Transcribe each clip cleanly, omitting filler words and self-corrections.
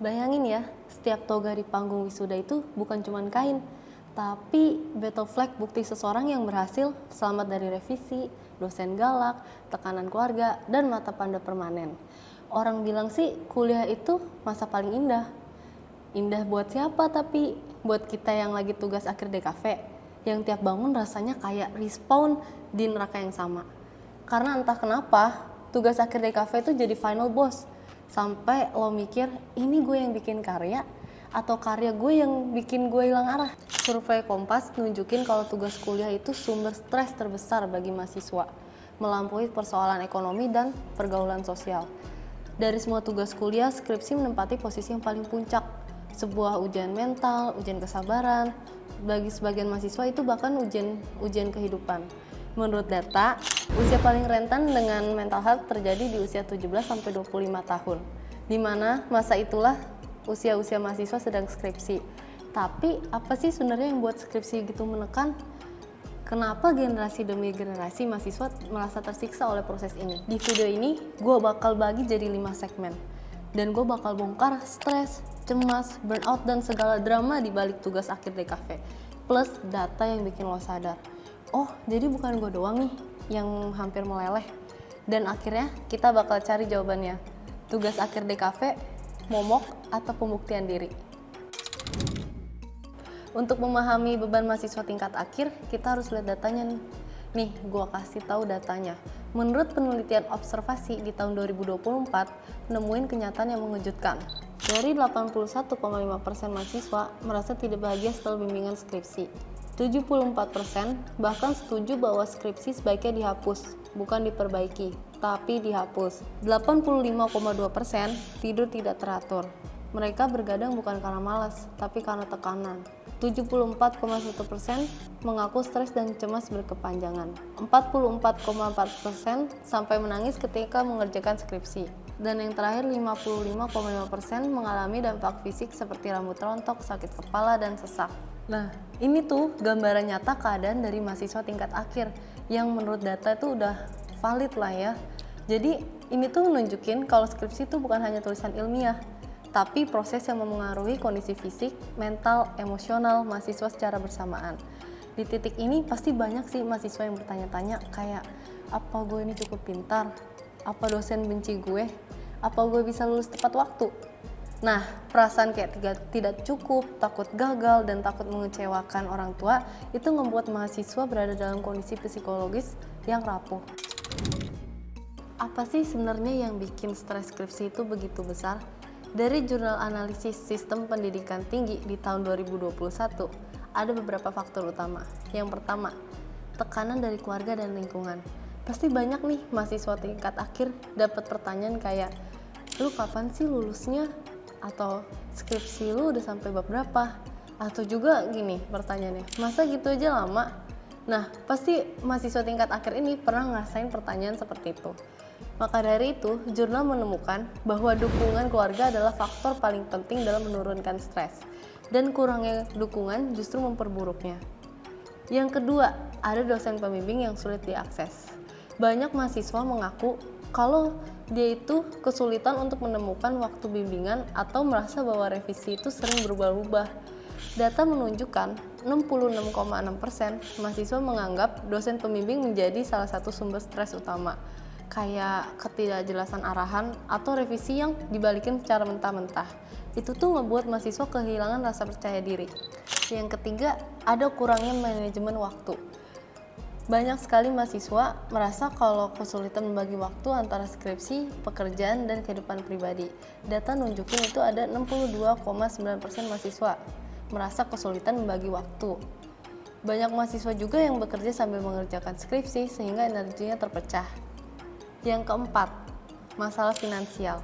Bayangin ya, setiap toga di panggung wisuda itu bukan cuma kain, tapi battle flag bukti seseorang yang berhasil selamat dari revisi, dosen galak, tekanan keluarga, dan mata panda permanen. Orang bilang sih kuliah itu masa paling indah. Indah buat siapa tapi? Buat kita yang lagi tugas akhir DKV, yang tiap bangun rasanya kayak respawn di neraka yang sama. Karena entah kenapa, tugas akhir DKV itu jadi final boss. Sampai lo mikir, ini gue yang bikin karya atau karya gue yang bikin gue hilang arah. Survei Kompas nunjukin kalau tugas kuliah itu sumber stres terbesar bagi mahasiswa, melampaui persoalan ekonomi dan pergaulan sosial. Dari semua tugas kuliah, skripsi menempati posisi yang paling puncak. Sebuah ujian mental, ujian kesabaran, bagi sebagian mahasiswa itu bahkan ujian kehidupan. Menurut data, usia paling rentan dengan mental health terjadi di usia 17-25 tahun, di mana masa itulah usia-usia mahasiswa sedang skripsi. Tapi apa sih sebenarnya yang buat skripsi gitu menekan? Kenapa generasi demi generasi mahasiswa merasa tersiksa oleh proses ini? Di video ini, gue bakal bagi jadi 5 segmen. Dan gue bakal bongkar stres, cemas, burnout, dan segala drama di balik tugas akhir DKV. Plus data yang bikin lo sadar. Oh, jadi bukan gue doang nih yang hampir meleleh. Dan akhirnya kita bakal cari jawabannya. Tugas akhir DKV, momok, atau pembuktian diri. Untuk memahami beban mahasiswa tingkat akhir, kita harus lihat datanya nih. Nih, gue kasih tahu datanya. Menurut penelitian observasi di tahun 2024, nemuin kenyataan yang mengejutkan. Dari 81,5% mahasiswa merasa tidak bahagia setelah bimbingan skripsi. 74% bahkan setuju bahwa skripsi sebaiknya dihapus, bukan diperbaiki, tapi dihapus. 85,2% tidur tidak teratur. Mereka bergadang bukan karena malas, tapi karena tekanan. 74,1% mengaku stres dan cemas berkepanjangan. 44,4% sampai menangis ketika mengerjakan skripsi. Dan yang terakhir 55,5% mengalami dampak fisik seperti rambut rontok, sakit kepala, dan sesak. Nah, ini tuh gambaran nyata keadaan dari mahasiswa tingkat akhir yang menurut data itu udah valid lah ya. Jadi ini tuh nunjukin kalau skripsi itu bukan hanya tulisan ilmiah, tapi proses yang memengaruhi kondisi fisik, mental, emosional mahasiswa secara bersamaan. Di titik ini pasti banyak sih mahasiswa yang bertanya-tanya kayak, apa gue ini cukup pintar? Apa dosen benci gue? Apa gue bisa lulus tepat waktu? Nah, perasaan kayak tidak cukup, takut gagal, dan takut mengecewakan orang tua itu membuat mahasiswa berada dalam kondisi psikologis yang rapuh. Apa sih sebenarnya yang bikin stres skripsi itu begitu besar? Dari Jurnal Analisis Sistem Pendidikan Tinggi di tahun 2021, ada beberapa faktor utama. Yang pertama, tekanan dari keluarga dan lingkungan. Pasti banyak nih mahasiswa tingkat akhir dapat pertanyaan kayak, lu kapan sih lulusnya? Atau skripsi lu udah sampai bab berapa? Atau juga gini pertanyaannya, masa gitu aja lama? Nah, pasti mahasiswa tingkat akhir ini pernah ngerasain pertanyaan seperti itu. Maka dari itu, jurnal menemukan bahwa dukungan keluarga adalah faktor paling penting dalam menurunkan stres. Dan kurangnya dukungan justru memperburuknya. Yang kedua, ada dosen pembimbing yang sulit diakses. Banyak mahasiswa mengaku kalau dia itu kesulitan untuk menemukan waktu bimbingan atau merasa bahwa revisi itu sering berubah-ubah. Data menunjukkan 66,6% mahasiswa menganggap dosen pembimbing menjadi salah satu sumber stres utama, kayak ketidakjelasan arahan atau revisi yang dibalikin secara mentah-mentah. Itu tuh ngebuat mahasiswa kehilangan rasa percaya diri. Yang ketiga, ada kurangnya manajemen waktu. Banyak sekali mahasiswa merasa kalau kesulitan membagi waktu antara skripsi, pekerjaan, dan kehidupan pribadi. Data nunjukin itu ada 62,9% mahasiswa merasa kesulitan membagi waktu. Banyak mahasiswa juga yang bekerja sambil mengerjakan skripsi sehingga energinya terpecah. Yang keempat, masalah finansial.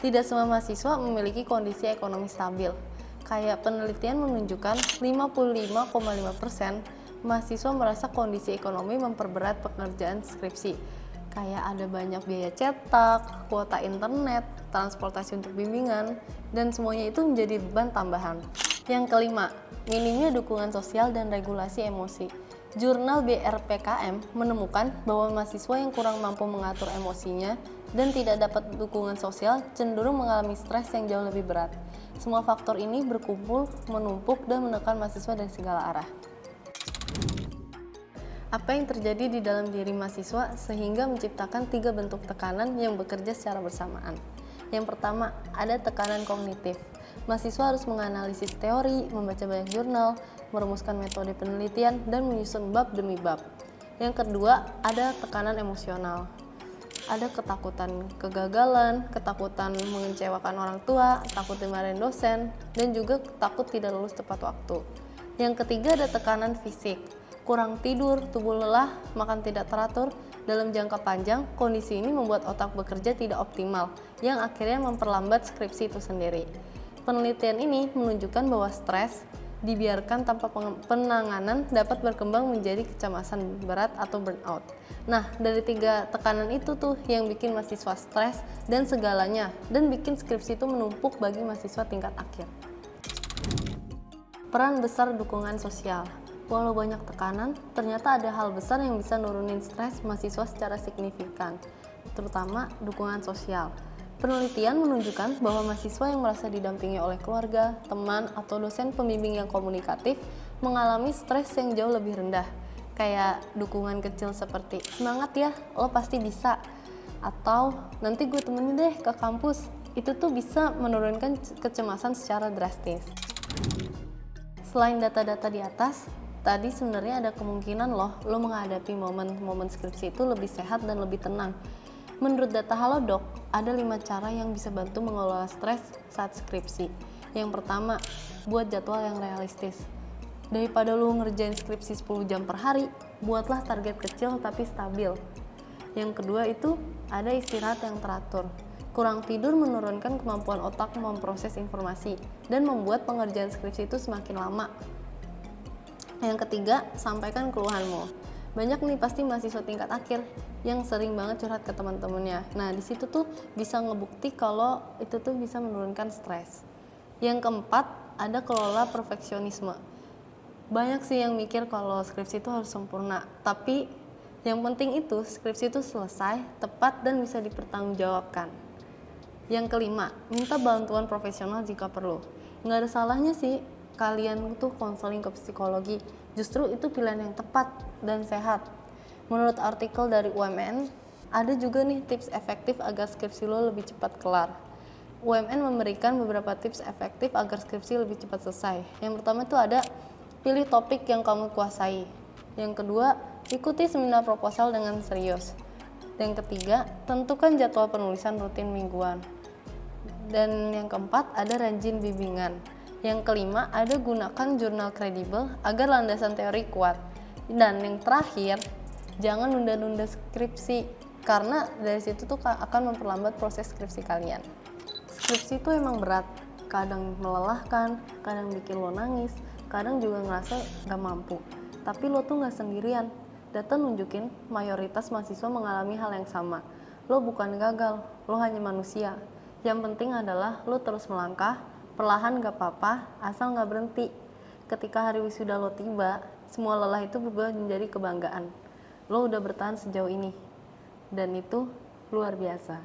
Tidak semua mahasiswa memiliki kondisi ekonomi stabil. Kayak penelitian menunjukkan 55,5% mahasiswa merasa kondisi ekonomi memperberat pekerjaan skripsi. Kayak ada banyak biaya cetak, kuota internet, transportasi untuk bimbingan, dan semuanya itu menjadi beban tambahan. Yang kelima, minimnya dukungan sosial dan regulasi emosi. Jurnal BRPKM menemukan bahwa mahasiswa yang kurang mampu mengatur emosinya dan tidak dapat dukungan sosial cenderung mengalami stres yang jauh lebih berat. Semua faktor ini berkumpul, menumpuk, dan menekan mahasiswa dari segala arah. Apa yang terjadi di dalam diri mahasiswa sehingga menciptakan 3 bentuk tekanan yang bekerja secara bersamaan? Yang pertama, ada tekanan kognitif. Mahasiswa harus menganalisis teori, membaca banyak jurnal, merumuskan metode penelitian, dan menyusun bab demi bab. Yang kedua, ada tekanan emosional. Ada ketakutan kegagalan, ketakutan mengecewakan orang tua, takut dimarahin dosen, dan juga takut tidak lulus tepat waktu. Yang ketiga, ada tekanan fisik. Kurang tidur, tubuh lelah, makan tidak teratur. Dalam jangka panjang, kondisi ini membuat otak bekerja tidak optimal, yang akhirnya memperlambat skripsi itu sendiri. Penelitian ini menunjukkan bahwa stres dibiarkan tanpa penanganan dapat berkembang menjadi kecemasan berat atau burnout. Nah, dari 3 tekanan itu tuh yang bikin mahasiswa stres dan segalanya, dan bikin skripsi itu menumpuk bagi mahasiswa tingkat akhir. Peran besar dukungan sosial. Walau banyak tekanan, ternyata ada hal besar yang bisa nurunin stres mahasiswa secara signifikan, terutama dukungan sosial. Penelitian menunjukkan bahwa mahasiswa yang merasa didampingi oleh keluarga, teman, atau dosen pembimbing yang komunikatif mengalami stres yang jauh lebih rendah. Kayak dukungan kecil seperti, "Semangat ya, lo pasti bisa," atau "Nanti gue temenin deh ke kampus." Itu tuh bisa menurunkan kecemasan secara drastis. Selain data-data di atas, tadi sebenarnya ada kemungkinan lo menghadapi momen-momen skripsi itu lebih sehat dan lebih tenang. Menurut data Halodoc, ada 5 cara yang bisa bantu mengelola stres saat skripsi. Yang pertama, buat jadwal yang realistis. Daripada lu ngerjain skripsi 10 jam per hari, buatlah target kecil tapi stabil. Yang kedua itu, ada istirahat yang teratur. Kurang tidur menurunkan kemampuan otak memproses informasi dan membuat pengerjaan skripsi itu semakin lama. Yang ketiga, sampaikan keluhanmu. Banyak nih pasti mahasiswa tingkat akhir yang sering banget curhat ke teman-temannya. Nah, di situ tuh bisa ngebukti kalau itu tuh bisa menurunkan stres. Yang keempat, ada kelola perfeksionisme. Banyak sih yang mikir kalau skripsi itu harus sempurna, tapi yang penting itu skripsi itu selesai, tepat, dan bisa dipertanggungjawabkan. Yang kelima, minta bantuan profesional jika perlu. Nggak ada salahnya sih kalian tuh konseling ke psikologi. Justru itu pilihan yang tepat dan sehat. Menurut artikel dari UMN, ada juga nih tips efektif agar skripsi lo lebih cepat kelar. UMN memberikan beberapa tips efektif agar skripsi lebih cepat selesai. Yang pertama itu ada, pilih topik yang kamu kuasai. Yang kedua, ikuti seminar proposal dengan serius. Yang ketiga, tentukan jadwal penulisan rutin mingguan. Dan yang keempat, ada rajin bimbingan. Yang kelima, ada gunakan jurnal kredibel agar landasan teori kuat. Dan yang terakhir, jangan nunda-nunda skripsi, karena dari situ tuh akan memperlambat proses skripsi kalian. Skripsi itu emang berat, kadang melelahkan, kadang bikin lo nangis, kadang juga ngerasa gak mampu. Tapi lo tuh gak sendirian. Data nunjukin mayoritas mahasiswa mengalami hal yang sama. Lo bukan gagal, lo hanya manusia. Yang penting adalah lo terus melangkah, perlahan gak apa-apa, asal gak berhenti. Ketika hari wisuda lo tiba, semua lelah itu berubah menjadi kebanggaan. Lo udah bertahan sejauh ini, dan itu luar biasa.